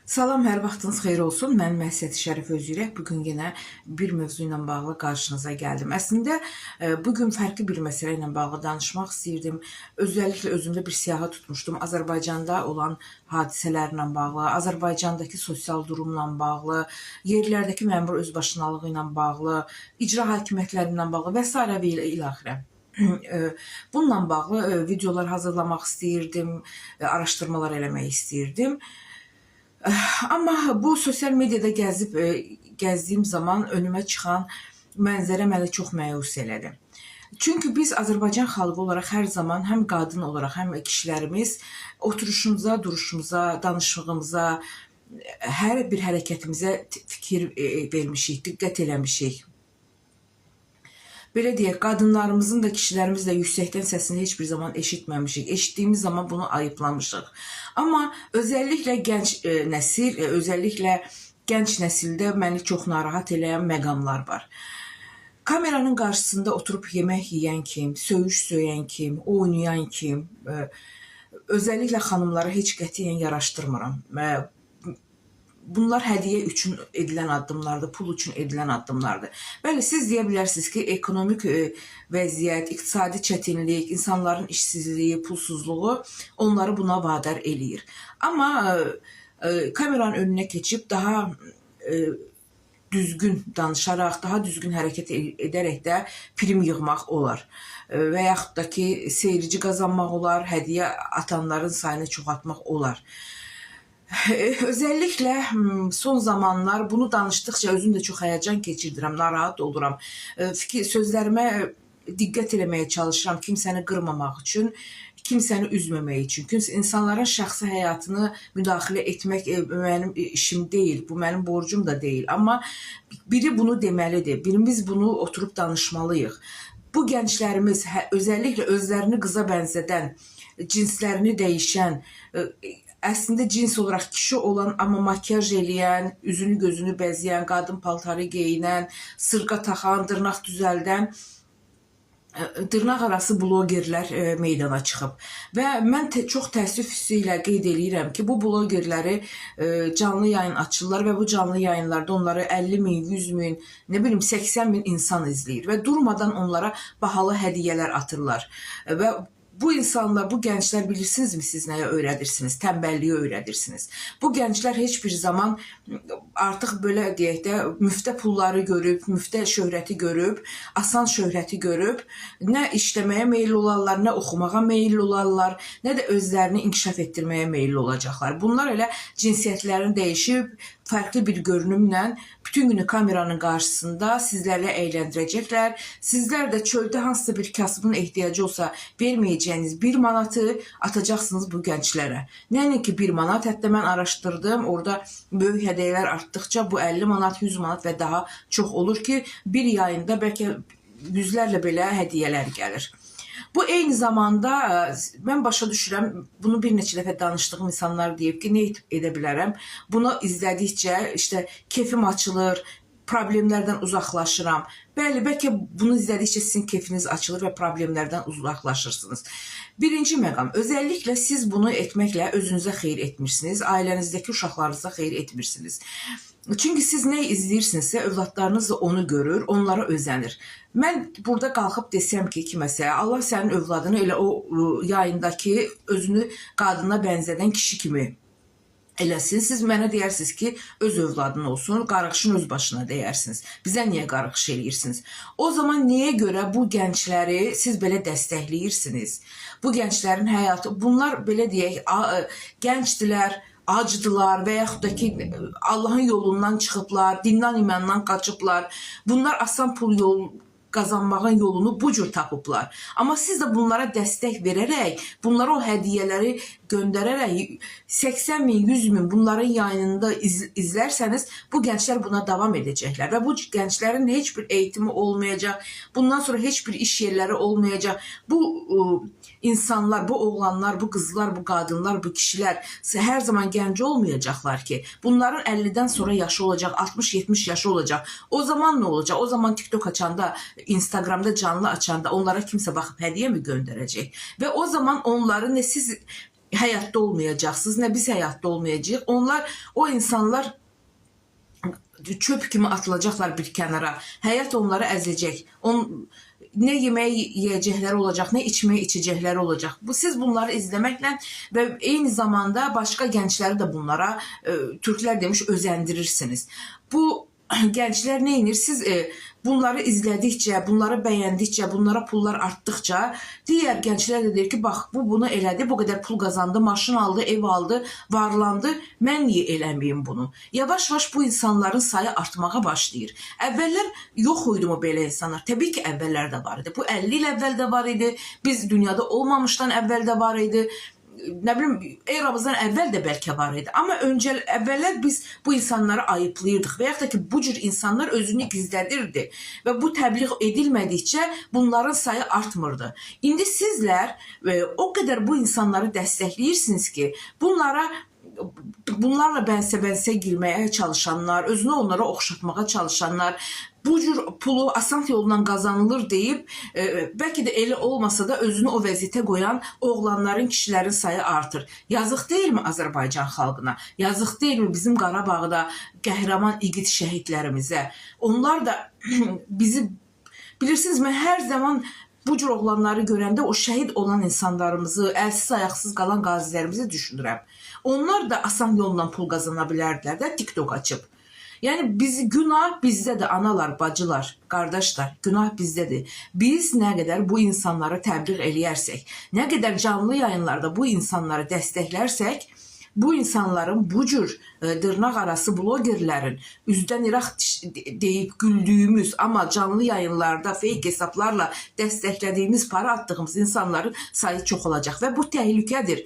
Salam, hər vaxtınız xeyir olsun. Mən Məhsəti Şərif Özürək. Bugün yenə bir mövzu ilə bağlı qarşınıza gəldim. Əslində, bugün fərqli bir məsələ ilə bağlı danışmaq istəyirdim. Özəlliklə özümdə bir siyahı tutmuşdum. Azərbaycanda olan hadisələrlə bağlı, Azərbaycandakı sosial durumla bağlı, yerlərdəki məmur özbaşınalığı ilə bağlı, icra hakimiyyətləri ilə bağlı və s. və ilə axirə. Bununla bağlı videolar hazırlamaq istəyirdim, araşdırmalar eləmək istəyirdim. Amma bu sosial mediada gəzdiyim zaman önümə çıxan mənzərə məni çox məyus elədi. Çünki biz Azərbaycan xalqı olaraq hər zaman həm qadın olaraq, həm kişilərimiz oturuşumuza, duruşumuza, danışığımıza, hər bir hərəkətimizə fikir vermişik, diqqət eləmişik. Belə deyək, qadınlarımızın da, kişilərimiz də yüksəkdən səsini heç bir zaman eşitməmişik. Eşitdiyimiz zaman bunu ayıplamışıq. Amma özəlliklə gənc nəsildə məni çox narahat eləyən məqamlar var. Kameranın qarşısında oturub yemək yeyən kim, söyüş söyən kim, oynayan kim, özəlliklə xanımlara heç qətiyyən yaraşdırmıram. Bunlar hədiyyə üçün edilən addımlardır, pul üçün edilən addımlardır. Bəli, siz deyə bilərsiniz ki, ekonomik vəziyyət, iqtisadi çətinlik, insanların işsizliyi, pulsuzluğu onları buna vadar eləyir. Amma kameranın önünə keçib daha düzgün danışaraq, daha düzgün hərəkət edərək də prim yığmaq olar. Və yaxud da ki, seyirci qazanmaq olar, hədiyyə atanların sayını çoxaltmaq olar. Özəlliklə son zamanlar bunu danışdıqca özüm də çox həyəcan keçirdirəm, narahat oluram. Sözlərimə diqqət eləməyə çalışıram kimsəni qırmamaq üçün, kimsəni üzməmək üçün. İnsanların şəxsi həyatını müdaxilə etmək mənim işim deyil, bu mənim borcum da deyil. Amma biri bunu deməlidir, birimiz bunu oturub danışmalıyıq. Bu gənclərimiz özəlliklə özlərini qıza bənzədən, cinslərini dəyişən, əslində cins olaraq kişi olan, amma makyaj eləyən, üzünü gözünü bəzəyən, qadın paltarı geyinən, sırqa taxan, dırnaq düzəldən, dırnaq arası blogerlər meydana çıxıb. Və mən çox təəssüf hissi ilə qeyd edirəm ki, bu blogerləri canlı yayın açırlar və bu canlı yayınlarda onları 50 min, 100 min, nə bilim 80 min insan izləyir və durmadan onlara bahalı hədiyyələr atırlar. Və bu insanlar, bu gənclər bilirsinizmi siz nəyə öyrədirsiniz? Tənbəlliyə öyrədirsiniz. Bu gənclər heç bir zaman artıq belə deyək də müftə pulları görüb, müftə şöhrəti görüb, asan şöhrəti görüb, nə işləməyə meyilli olarlar, nə oxumağa meyilli olarlar, nə də özlərini inkişaf etdirməyə meyilli olacaqlar. Bunlar elə cinsiyyətlərini dəyişib, fərqli bir görünümlə bütün günü kameranın qarşısında sizlərlə əyləndirəcəklər. Sizlər də çöldə hansısa bir kasbın ehtiyacı olsa verməyəcəyiniz 1 manatı atacaqsınız bu gənclərə. Nəinki ki 1 manat, hətta mən araşdırdım, orada böyük hədiyyələr artdıqca bu 50 manat, 100 manat və daha çox olur ki, bir yayında bəlkə yüzlərlə belə hədiyyələr gəlir. Bu eyni zamanda mən başa düşürəm, bunu bir neçə dəfə danışdığım insanlar deyib ki, nə edə bilərəm? Bunu izlədikcə işte keyfim açılır, problemlərdən uzaqlaşıram. Bəli, bəlkə bunu izlədikcə sizin keyfiniz açılır və problemlərdən uzaqlaşırsınız. Birinci məqam, özəlliklə siz bunu etməklə özünüzə xeyir etmirsiniz, ailənizdəki uşaqlarınıza xeyir etmirsiniz. Çünki siz nə izləyirsinizsə, övladlarınız da onu görür, onlara özənir. Mən burada qalxıb desəm ki, kiməsə, Allah sənin övladını elə o yayındakı özünü qadına bənzədən kişi kimi eləsin. Siz mənə deyərsiniz ki, öz övladın olsun, qarıqşın öz başına deyərsiniz. Bizə niyə qarıqş eləyirsiniz? O zaman niyə görə bu gəncləri siz belə dəstəkləyirsiniz? Bu gənclərin həyatı, bunlar belə deyək, gəncdilər, acdılar və yaxud da ki, Allahın yolundan çıxıblar, dindən imandan qaçıblar. Bunlar asan pul qazanmağın yolunu bu cür tapıblar. Amma siz də bunlara dəstək verərək, bunlara o hədiyyələri göndərərək 80 min, 100 min bunların yayınında izlərsəniz, bu gənclər buna davam edəcəklər və bu gənclərin heç bir eğitimi olmayacaq, bundan sonra heç bir iş yerləri olmayacaq. Bu insanlar, bu oğlanlar, bu qızlar, bu qadınlar, bu kişilər hər zaman gənc olmayacaqlar ki, bunların 50-dən sonra yaşı olacaq, 60-70 yaşı olacaq. O zaman nə olacaq? O zaman TikTok açanda, Instagramda canlı açanda onlara kimsə baxıb hədiyyə mi göndərəcək? Və o zaman onları siz həyatda olmayacaqsınız, nə biz həyatda olmayacağıq. O insanlar çöp kimi atılacaqlar bir kənara. Həyat onları əzəcək. Nə yemək yeyəcəkləri olacaq, nə içmək içəcəkləri olacaq. Siz bunları izləməklə və eyni zamanda başqa gəncləri də bunlara, türklər demiş, özəndirirsiniz. Bu gənclər nə edir? Siz bunları izlədikcə, bunları bəyəndikcə, bunlara pullar artdıqca, digər gənclər də deyir ki, bax, bu bunu elədi, bu qədər pul qazandı, maşın aldı, ev aldı, varlandı, mən niyə eləməyim bunu? Yavaş-yavaş bu insanların sayı artmağa başlayır. Əvvəllər yox idi mu belə insanlar? Təbii ki, əvvəllər də var idi. Bu 50 il əvvəl də var idi, biz dünyada olmamışdan əvvəl də var idi. Nə bilim, eramızdan əvvəl də bəlkə var idi. Amma əvvəllər biz bu insanları ayıplayırdıq və yaxud da ki, bu cür insanlar özünü gizlədirdi və bu təbliğ edilmədikcə bunların sayı artmırdı. İndi sizlər o qədər bu insanları dəstəkləyirsiniz ki, bunlarla bənsə-bənsə girməyə çalışanlar, özünü onlara oxşatmağa çalışanlar, bu cür pulu asan yolla qazanılır deyib, bəlkə də elə olmasa da özünü o vəziyyətə qoyan oğlanların, kişilərin sayı artır. Yazıq deyilmi Azərbaycan xalqına? Yazıq deyilmi bizim Qarabağda qəhrəman igid şəhidlərimizə? Onlar da bizi, bilirsiniz, mən hər zaman bu cür oğlanları görəndə o şəhid olan insanlarımızı, əlsiz ayaqsız qalan qazilərimizi düşünürəm. Onlar da asan yolla pul qazana bilərdilər də TikTok açıb. Yəni günah bizdədir, analar, bacılar, qardaşlar, günah bizdədir. Biz nə qədər bu insanları təbliğ eləyərsək, nə qədər canlı yayınlarda bu insanları dəstəklərsək, bu insanların, bu cür dırnaq arası blogerlərin üzdən İraq deyib güldüyümüz, amma canlı yayınlarda fake hesablarla dəstəklədiyimiz, para attığımız insanların sayı çox olacaq və bu təhlükədir.